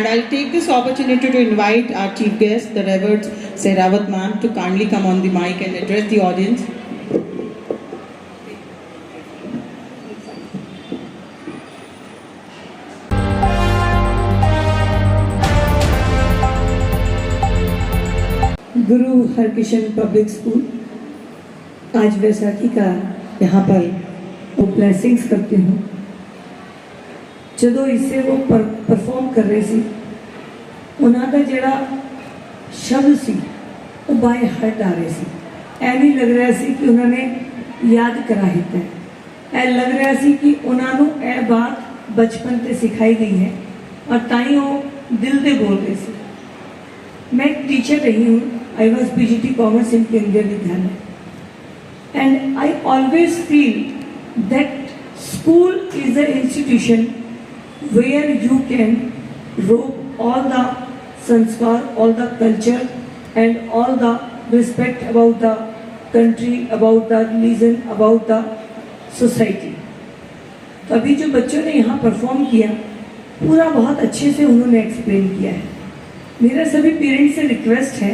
And I'll take this opportunity to invite our chief guest, the Revered Sehrawat ma'am, to kindly come on the mic and address the audience. Guru Harkishan public school आज वैसाखी का यहाँ पर वो blessings करती हूँ। ਜਦੋਂ इसे वो परफॉर्म कर रही सी उन्हों का जड़ा शब्द सी वो बाय हार्ट आ रहे सी। ऐ नहीं लग रहा सी कि उन्होंने याद करा दिता है, ऐ लग रहा सी कि उन्होंने ए बात बचपन से सिखाई गई है और ताई वो दिल से बोल रहे सी। मैं एक टीचर रही हूँ, आई वॉज PGT कॉमर्स इन केंद्रीय विद्यालय, and I always feel that school is a institution where you can rope all the sanskar, all the culture and all the respect about the country, about the religion, about the society. तो अभी जो बच्चों ने यहाँ perform किया पूरा बहुत अच्छे से उन्होंने एक्सप्लेन किया है। मेरा सभी पेरेंट्स से रिक्वेस्ट है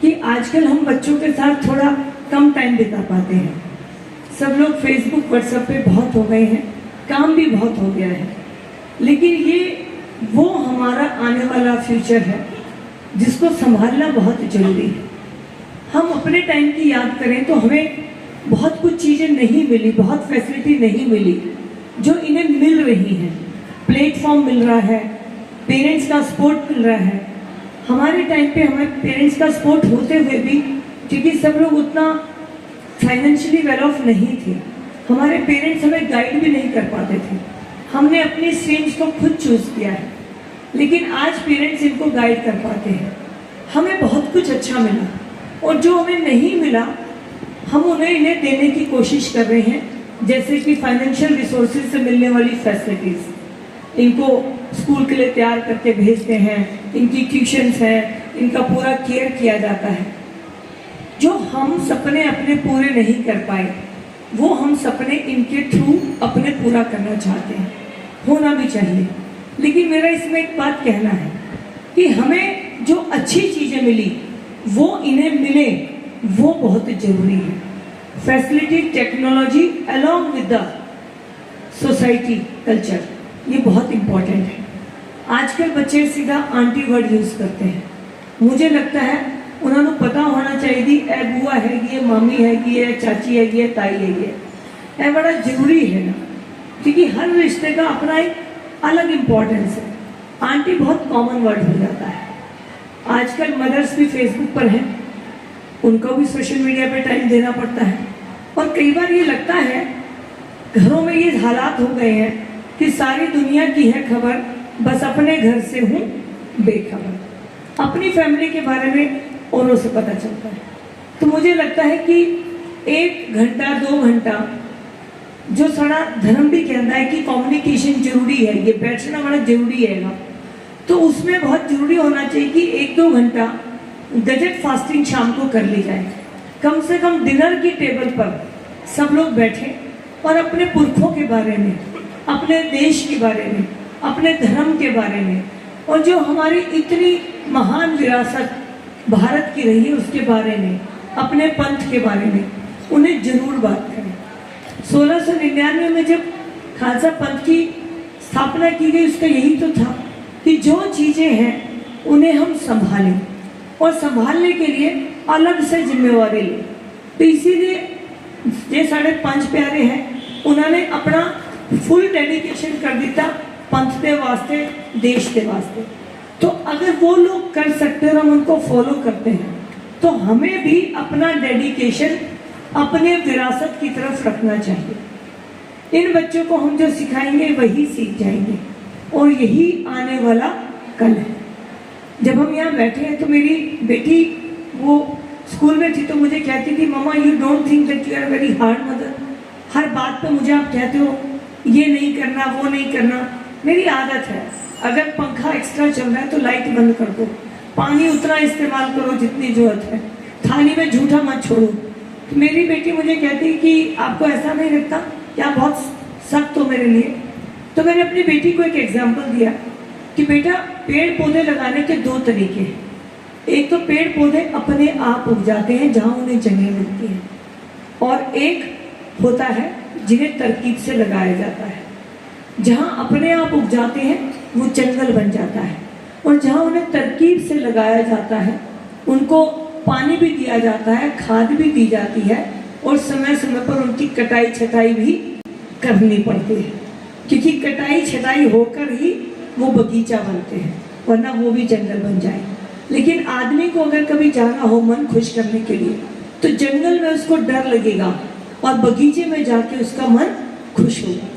कि आजकल हम बच्चों के साथ थोड़ा कम टाइम बिता पाते हैं। सब लोग फेसबुक व्हाट्सएप पे बहुत हो गए हैं, काम भी बहुत हो गया है, लेकिन ये वो हमारा आने वाला फ्यूचर है जिसको संभालना बहुत जरूरी है। हम अपने टाइम की याद करें तो हमें बहुत कुछ चीज़ें नहीं मिली, बहुत फैसिलिटी नहीं मिली जो इन्हें मिल रही हैं। प्लेटफॉर्म मिल रहा है, पेरेंट्स का सपोर्ट मिल रहा है। हमारे टाइम पे हमें पेरेंट्स का सपोर्ट होते हुए भी, क्योंकि सब लोग उतना फाइनेंशियली वेल ऑफ नहीं थे, हमारे पेरेंट्स हमें गाइड भी नहीं कर पाते थे। हमने अपनी स्ट्रीम्स को खुद चूज किया है, लेकिन आज पेरेंट्स इनको गाइड कर पाते हैं। हमें बहुत कुछ अच्छा मिला और जो हमें नहीं मिला हम उन्हें इन्हें देने की कोशिश कर रहे हैं, जैसे कि फाइनेंशियल रिसोर्सेज से मिलने वाली फैसिलिटीज़। इनको स्कूल के लिए तैयार करके भेजते हैं, इनकी ट्यूशन्स हैं, इनका पूरा केयर किया जाता है। जो हम सपने अपने पूरे नहीं कर पाए वो हम सपने इनके थ्रू अपने पूरा करना चाहते हैं, होना भी चाहिए। लेकिन मेरा इसमें एक बात कहना है कि हमें जो अच्छी चीज़ें मिली वो इन्हें मिले, वो बहुत ज़रूरी है। Facility, technology along with the society culture, ये बहुत इम्पोर्टेंट है। आजकल बच्चे सीधा आंटी वर्ड यूज़ करते हैं। मुझे लगता है उन्होंने पता होना चाहिए कि ए बुआ हैगी है, मामी हैगी है, चाची हैगी है, ताई हैगी है। ए बड़ा जरूरी है ना, क्योंकि हर रिश्ते का अपना एक अलग इम्पोर्टेंस है। आंटी बहुत कॉमन वर्ड हो जाता है। आजकल मदर्स भी फेसबुक पर हैं, उनको भी सोशल मीडिया पे टाइम देना पड़ता है, और कई बार ये लगता है घरों में ये हालात हो गए हैं कि सारी दुनिया की है खबर, बस अपने घर से हूँ बेखबर। अपनी फैमिली के बारे में औरों से पता चलता है। तो मुझे लगता है कि 1 घंटा 2 घंटा जो सारा धर्म भी कहता है कि कम्युनिकेशन जरूरी है, ये बैठना बड़ा जरूरी है ना, तो उसमें बहुत जरूरी होना चाहिए कि 1-2 घंटा गजट फास्टिंग शाम को कर ली जाए। कम से कम डिनर की टेबल पर सब लोग बैठे और अपने पुरखों के बारे में, अपने देश के बारे में, अपने धर्म के बारे में, और जो हमारी इतनी महान विरासत भारत की रही है उसके बारे में, अपने पंथ के बारे में उन्हें जरूर बात करें। 1699 में जब खालसा पंथ की स्थापना की गई, उसका यही तो था कि जो चीज़ें हैं उन्हें हम संभालें, और संभालने के लिए अलग से जिम्मेवारी लें। तो इसीलिए ये साढ़े 5 प्यारे हैं, उन्होंने अपना फुल डेडिकेशन कर दिया पंथ के वास्ते, देश के वास्ते। तो अगर वो लोग कर सकते हैं और हम उनको फॉलो करते हैं, तो हमें भी अपना डेडिकेशन अपने विरासत की तरफ रखना चाहिए। इन बच्चों को हम जो सिखाएंगे वही सीख जाएंगे, और यही आने वाला कल है। जब हम यहाँ बैठे हैं तो मेरी बेटी वो स्कूल में थी तो मुझे कहती थी, mumma you don't think that you are very hard mother. हर बात पे मुझे आप कहते हो ये नहीं करना, वो नहीं करना। मेरी आदत है, अगर पंखा एक्स्ट्रा चल रहा है तो लाइट बंद कर दो, पानी उतना इस्तेमाल करो जितनी जरूरत है, थाली में झूठा मत छोड़ो। तो मेरी बेटी मुझे कहती कि आपको ऐसा नहीं लगता कि आप बहुत सख्त हो मेरे लिए। तो मैंने अपनी बेटी को एक एग्जाम्पल दिया कि बेटा पेड़ पौधे लगाने के दो तरीके हैं। एक तो पेड़ पौधे अपने आप उग जाते हैं जहाँ उन्हें जगह मिलती है, और एक होता है जिन्हें तरकीब से लगाया जाता है। जहाँ अपने आप उग जाते हैं वो जंगल बन जाता है, और जहाँ उन्हें तरकीब से लगाया जाता है उनको पानी भी दिया जाता है, खाद भी दी जाती है, और समय समय पर उनकी कटाई छटाई भी करनी पड़ती है, क्योंकि कटाई छटाई होकर ही वो बगीचा बनते हैं, वरना वो भी जंगल बन जाए। लेकिन आदमी को अगर कभी जाना हो मन खुश करने के लिए, तो जंगल में उसको डर लगेगा और बगीचे में जाके उसका मन खुश होगा।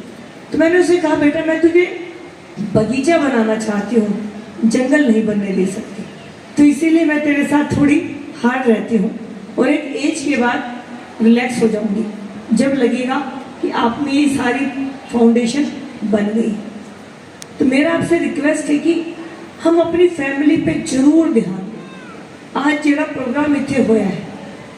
तो मैंने उसे कहा, बेटा मैं तुझे बगीचा बनाना चाहती हूँ, जंगल नहीं बनने दे सकती, तो इसीलिए मैं तेरे साथ थोड़ी हार्ड रहती हूँ, और एक एज के बाद रिलैक्स हो जाऊंगी जब लगेगा कि आप में ये सारी फाउंडेशन बन गई। तो मेरा आपसे रिक्वेस्ट है कि हम अपनी फैमिली पे जरूर ध्यान दें। आज ਜਿਹੜਾ प्रोग्राम इतने होया है,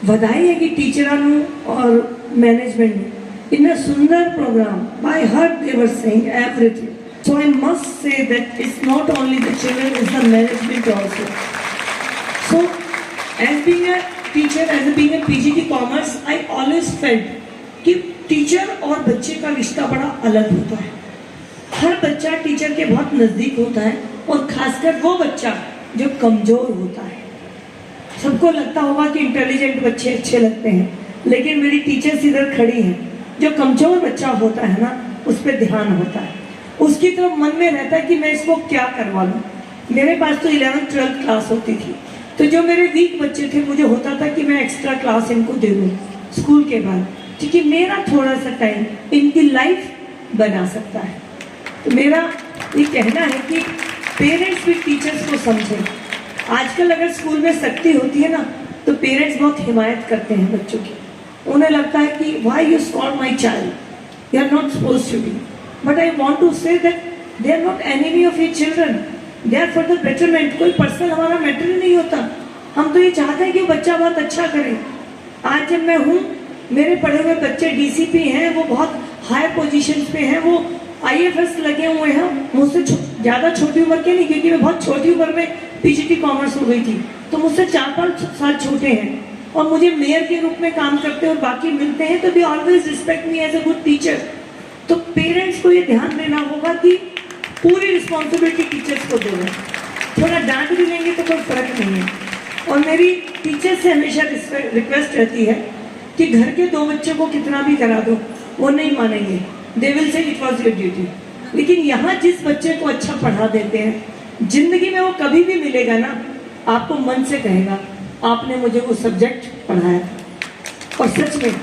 बधाई है कि टीचरों और मैनेजमेंट ने इतना सुंदर programme, I heard they were saying everything, so I must say that it's not only the children, it's the management also. So as being a teacher, as being a PGT commerce, I always felt कि teacher और बच्चे का रिश्ता बड़ा अलग होता है। हर बच्चा टीचर के बहुत नज़दीक होता है, और खासकर वो बच्चा जो कमज़ोर होता है। सबको लगता होगा कि इंटेलिजेंट बच्चे अच्छे लगते हैं, लेकिन मेरी टीचर्स इधर खड़ी हैं, जो कमज़ोर बच्चा होता है ना, उस पर ध्यान होता है, उसकी तरफ मन में रहता है कि मैं इसको क्या करवा लूँ। मेरे पास तो 11th-12th क्लास होती थी, तो जो मेरे वीक बच्चे थे मुझे होता था कि मैं एक्स्ट्रा क्लास इनको दे दूँ स्कूल के बाद, क्योंकि मेरा थोड़ा सा टाइम इनकी लाइफ बना सकता है। तो मेरा ये कहना है कि पेरेंट्स भी टीचर्स को समझें। आजकल अगर स्कूल में सख्ती होती है ना, तो पेरेंट्स बहुत हिमायत करते हैं बच्चों की। उन्हें लगता है कि why you scold my child, you are not suppose to be, but I want to say that they are not enemy of your children, they are for the betterment. कोई पर्सनल हमारा मैटर ही नहीं होता, हम तो ये चाहते हैं कि बच्चा बहुत अच्छा करे। आज जब मैं हूँ, मेरे पढ़े हुए बच्चे डीसीपी हैं, वो बहुत हाई पोजीशन पे हैं, वो IAS लगे हुए हैं, मुझसे ज़्यादा छोटी उम्र के नहीं, क्योंकि मैं बहुत छोटी उम्र में पीजीटी कॉमर्स हो गई थी, तो मुझसे 4-5 साल छोटे हैं, और मुझे मेयर के रूप में काम करते हैं और बाकी मिलते हैं, तो they always respect me as a good teacher. तो पेरेंट्स को ये ध्यान देना होगा कि पूरी रिस्पॉन्सिबिलिटी टीचर्स को देना, थोड़ा डांट भी लेंगे तो कोई फर्क नहीं है। और मेरी टीचर से हमेशा रिक्वेस्ट रहती है कि घर के 2 बच्चों को कितना भी करा दो, वो नहीं मानेंगे, they will say it was your duty. लेकिन यहाँ जिस बच्चे को अच्छा पढ़ा देते हैं, जिंदगी में वो कभी भी मिलेगा ना, आपको मन से कहेगा आपने मुझे वो सब्जेक्ट पढ़ाया था, और सच में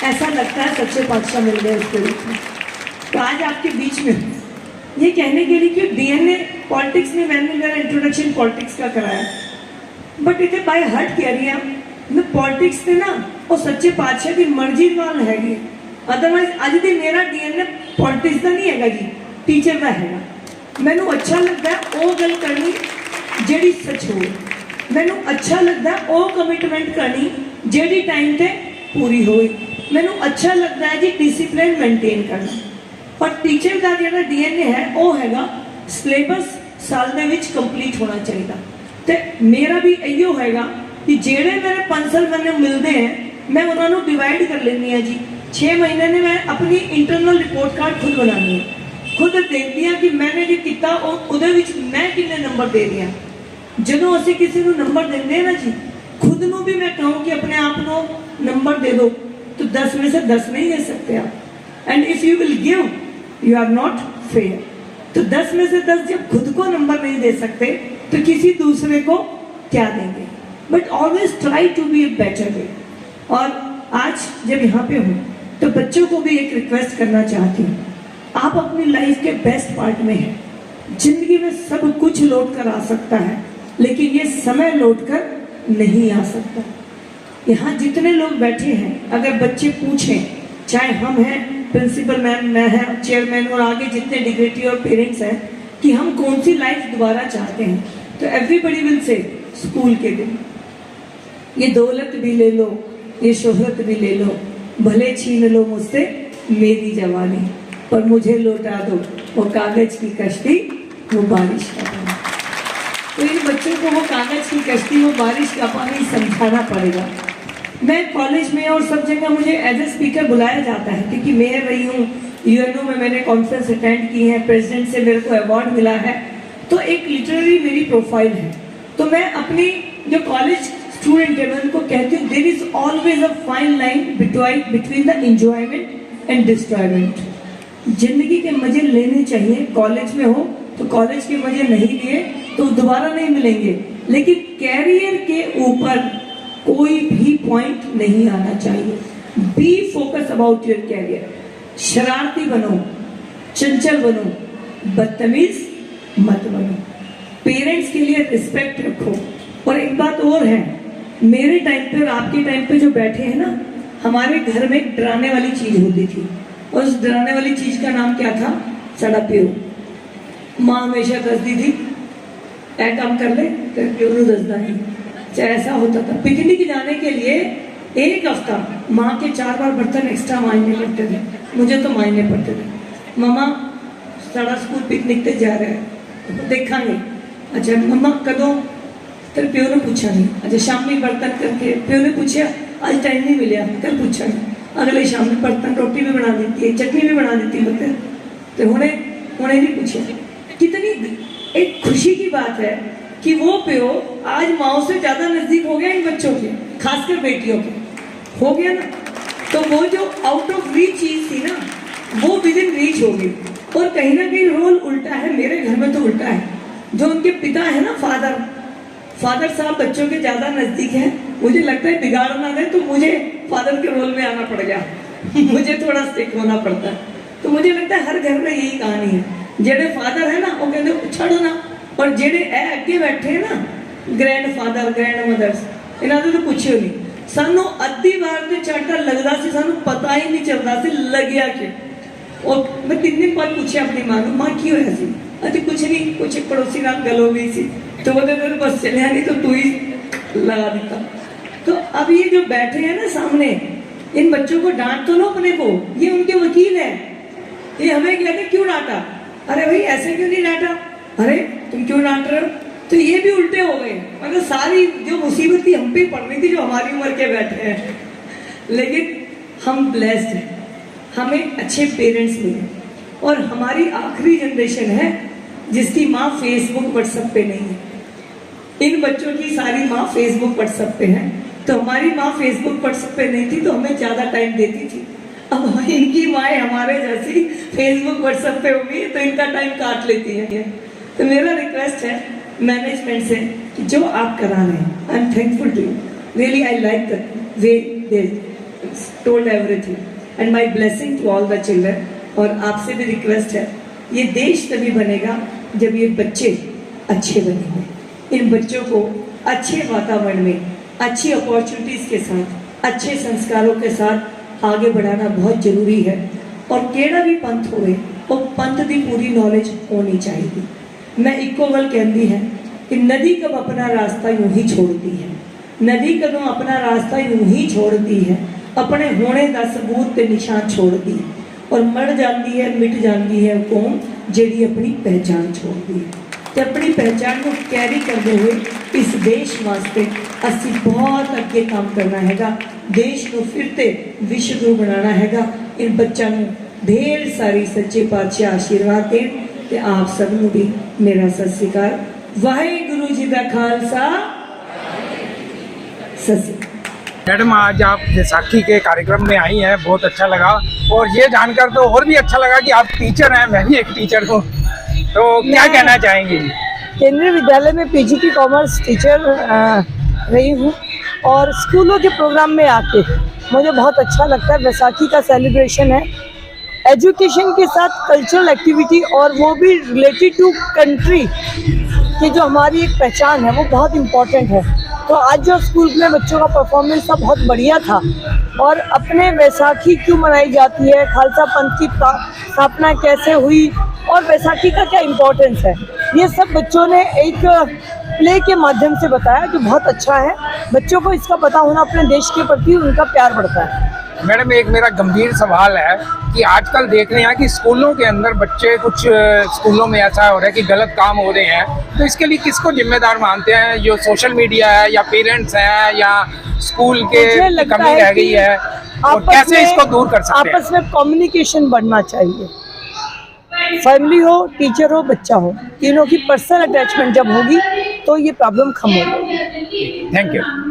ऐसा लगता है सच्चे पातशाह मिल गए उसके रूप में। तो आज आपके बीच में ये कहने के लिए कि DNA पॉलिटिक्स में मैंने मेरा इंट्रोडक्शन पॉलिटिक्स का कराया, बट इतने बाय हर्ट कह रही है मैं पॉलिटिक्स में ना वो सच्चे पातशाह की मर्जी नाल हैगी, अदरवाइज अज भी मेरा DNA पॉलिटिक्स का नहीं हैगा जी, टीचर का हैगा। मैनू अच्छा लगता है वो गल करनी जेड़ी सच हो, मैनू अच्छा लगता है वो कमिटमेंट करनी जेड़ी टाइम ते पूरी होए, मैनू अच्छा लगता है जी डिसिप्लिन मेनटेन करना। और टीचर का जो DNA है वो हैगा सिलेबस साल दे विच कंप्लीट होना चाहिए। तो मेरा भी इहो हैगा कि जेड़े मेरे 5 साल मैंने मिलते हैं, मैं उन्होंने डिवाइड कर लेनी है जी। 6 महीने ने मैं अपनी इंटरनल रिपोर्ट कार्ड खुद बनानी है, खुद देखती हाँ कि मैंने जो किया उहदे विच मैं कितने नंबर दे रही हाँ। ਜਦੋਂ ਅਸੀਂ किसी को नंबर देंगे ना जी, खुद ਨੂੰ भी मैं कहूँ कि अपने आप को नंबर दे दो, तो 10 में से 10 नहीं दे सकते आप। And if you will give, you are not fair. तो 10 में से 10 जब खुद को नंबर नहीं दे सकते, तो किसी दूसरे को क्या देंगे। But always try to be a better way. और आज जब यहाँ पे हूँ, तो बच्चों को भी एक रिक्वेस्ट करना चाहती हूँ, आप अपनी लाइफ के बेस्ट पार्ट में हैं। जिंदगी में सब कुछ लौट कर आ सकता है, लेकिन ये समय लौट कर नहीं आ सकता। यहाँ जितने लोग बैठे हैं, अगर बच्चे पूछें, चाहे हम हैं प्रिंसिपल मैम, मैं है चेयरमैन, और आगे जितने डिग्रेटी और पेरेंट्स हैं, कि हम कौन सी लाइफ दोबारा चाहते हैं, तो एवरीबडी विल से स्कूल के दिन। ये दौलत भी ले लो, ये शोहरत भी ले लो, भले छीन लो मुझसे मेरी जवानी, पर मुझे लौटा दो वो कागज की कश्ती वो बारिश का पानी। तो इन बच्चों को वो कागज की कश्ती, वो बारिश का पानी समझाना पड़ेगा। मैं कॉलेज में और सब जगह मुझे एज ए स्पीकर बुलाया जाता है, क्योंकि मेयर रही हूँ, यूएनओ में मैंने कॉन्फ्रेंस अटेंड की है, प्रेसिडेंट से मेरे को अवार्ड मिला है, तो एक लिटरेरी मेरी प्रोफाइल है। तो मैं अपनी जो कॉलेज स्टूडेंट है मैं उनको कहती हूँ, there is always a fine line between the enjoyment and destroyment. जिंदगी के मजे लेने चाहिए, कॉलेज में हो तो कॉलेज के मजे नहीं लिए तो दोबारा नहीं मिलेंगे, लेकिन कैरियर के ऊपर कोई भी पॉइंट नहीं आना चाहिए। Be focus about your career. शरारती बनो, चंचल बनो, बदतमीज मत बनो, पेरेंट्स के लिए रिस्पेक्ट रखो। और एक बात और है, मेरे टाइम पे और आपके टाइम पे जो बैठे हैं ना, हमारे घर में एक डराने वाली चीज होती थी, और उस डराने वाली चीज का नाम क्या था? साड़ा प्यो। माँ हमेशा दसदी थी, ऐ काम कर ले तो प्यो नू दसदा नहीं। चाहे ऐसा होता था, पिकनिक जाने के लिए एक हफ्ता माँ के 4 बार बर्तन एक्स्ट्रा मांजने पड़ते थे, मुझे तो मांजने पड़ते थे। मम्मा साड़ा स्कूल पिकनिक ते जा रहा है, देखांगे। अच्छा मम्मा कदों? फिर प्यो ने पूछा नहीं। अच्छा शामी बर्तन करके प्यो ने पूछा, आज टाइम नहीं मिले, कल पूछा नहीं। अगले शाम में बर्तन रोटी भी बना देती है, चटनी भी बना देती है, तो हुणे नहीं पूछा। कितनी एक खुशी की बात है कि वो प्यो आज माओ से ज्यादा नजदीक हो गया इन बच्चों के, खासकर बेटियों के, हो गया ना। तो वो जो आउट ऑफ रीच चीज थी ना, वो विद इन रीच हो गई। और कहीं ना कहीं रोल उल्टा है, मेरे घर में तो उल्टा है। जो उनके पिता है ना, फादर साहब बच्चों के ज्यादा नजदीक है। मुझे लगता है बिगाड़ ना दे तो मुझे फादर के रोल में आना पड़ गया मुझे थोड़ा स्टिक होना पड़ता है। तो मुझे लगता है हर घर में यही कहानी है, जेड़े फादर है ना वो कहते छड़ो ना, और जेड़े अगे बैठे हैं ना, ग्रैंड फादर ग्रैंड मदर्स, इन्हों तो पूछो नहीं। सानू अद्धी बार तो झटका लगता सी, सानू पता ही नहीं चलता सी लग्या कि। और मैं 3 दिन बाद पूछा अपनी मां को, मां की होया सी? अरे कुछ नहीं, कुछ एक पड़ोसी नाल गल हो गई सी, तो वो तेरे बस चलिया नहीं तो तू ही लगा देता। तो अब ये जो बैठे हैं ना सामने, इन बच्चों को डांट तो लो अपने को, ये उनके वकील है, ये हमें कहते क्यों डांटा? अरे भाई ऐसे क्यों नहीं डांटा? अरे तुम क्यों डांट रहे हो? तो ये भी उल्टे हो गए। मतलब सारी जो मुसीबत थी हम पे पड़ रही थी, जो हमारी उम्र के बैठे हैं। लेकिन हम ब्लेस्ड हैं, हमें अच्छे पेरेंट्स मिले, और हमारी आखिरी जनरेशन है जिसकी माँ फेसबुक व्हाट्सएप पे नहीं है। इन बच्चों की सारी माँ फेसबुक व्हाट्सएप पे है, तो हमारी माँ फेसबुक व्हाट्सएप पे नहीं थी तो हमें ज़्यादा टाइम देती थी। अब इनकी माएँ हमारे जैसी फेसबुक व्हाट्सएप पे होगी तो इनका टाइम काट लेती है। तो मेरा रिक्वेस्ट है मैनेजमेंट से कि जो आप करा रहे हैं, I am thankful to you, really I like the way they told everything, and my blessing to all the children. और आपसे भी रिक्वेस्ट है, ये देश तभी बनेगा जब ये बच्चे अच्छे बनेंगे। इन बच्चों को अच्छे वातावरण में, अच्छी अपॉर्चुनिटीज़ के साथ, अच्छे संस्कारों के साथ आगे बढ़ाना बहुत जरूरी है। और केड़ा भी पंथ होए, वो पंथ की पूरी नॉलेज होनी चाहिए। मैं इको गल कहती है कि नदी कब अपना रास्ता यूं ही छोड़ती है, नदी कदों अपना रास्ता यूं ही छोड़ती है, अपने होने का सबूत ते निशान छोड़ती है, और मर जाती है, मिट जाती है कौम जिहड़ी अपनी पहचान छोड़ती है। तो अपनी पहचान को कैरी करते हुए इस देश वास्ते असी बहुत अगे काम करना हैगा, देश को फिर से विश्व गुरु बनाना हैगा। इन बच्चों को ढेर सारी सच्चे पातशाह आशीर्वाद दें, ते आप सबनों भी मेरा सत श्री अकाल। वाहिगुरु जी का खालसा, सत श्री अकाल। मैडम आज आप बैसाखी के कार्यक्रम में आई हैं, बहुत अच्छा लगा, और ये जानकर तो और भी अच्छा लगा कि आप टीचर हैं, मैं भी एक टीचर हूँ, तो क्या कहना चाहेंगी? केंद्रीय विद्यालय में पीजीटी कॉमर्स टीचर रही हूँ, और स्कूलों के प्रोग्राम में आके मुझे बहुत अच्छा लगता है। बैसाखी का सेलिब्रेशन है, एजुकेशन के साथ कल्चरल एक्टिविटी, और वो भी रिलेटेड टू कंट्री की जो हमारी एक पहचान है वो बहुत इम्पोर्टेंट है। तो आज जो स्कूल में बच्चों का परफॉर्मेंस था बहुत बढ़िया था। और अपने बैसाखी क्यों मनाई जाती है, खालसा पंथ की स्थापना कैसे हुई, और बैसाखी का क्या इम्पोर्टेंस है, ये सब बच्चों ने एक प्ले के माध्यम से बताया, जो बहुत अच्छा है। बच्चों को इसका पता होना अपने देश के प्रति उनका प्यार बढ़ता है। मैडम एक मेरा गंभीर सवाल है कि आजकल देख रहे हैं कि स्कूलों के अंदर बच्चे कुछ स्कूलों में ऐसा हो रहा है कि गलत काम हो रहे हैं, तो इसके लिए किसको जिम्मेदार मानते हैं? जो सोशल मीडिया है या पेरेंट्स हैं या स्कूल के मुझे लगता कमी है रह गई कि है, और आपस कैसे में- इसको दूर कर सकते हैं? आपस में कम्युनिकेशन बढ़ना चाहिए। फैमिली हो, टीचर हो, बच्चा हो, तीनों की पर्सनल अटैचमेंट जब होगी तो ये प्रॉब्लम खत्म हो जाएगी। Thank you.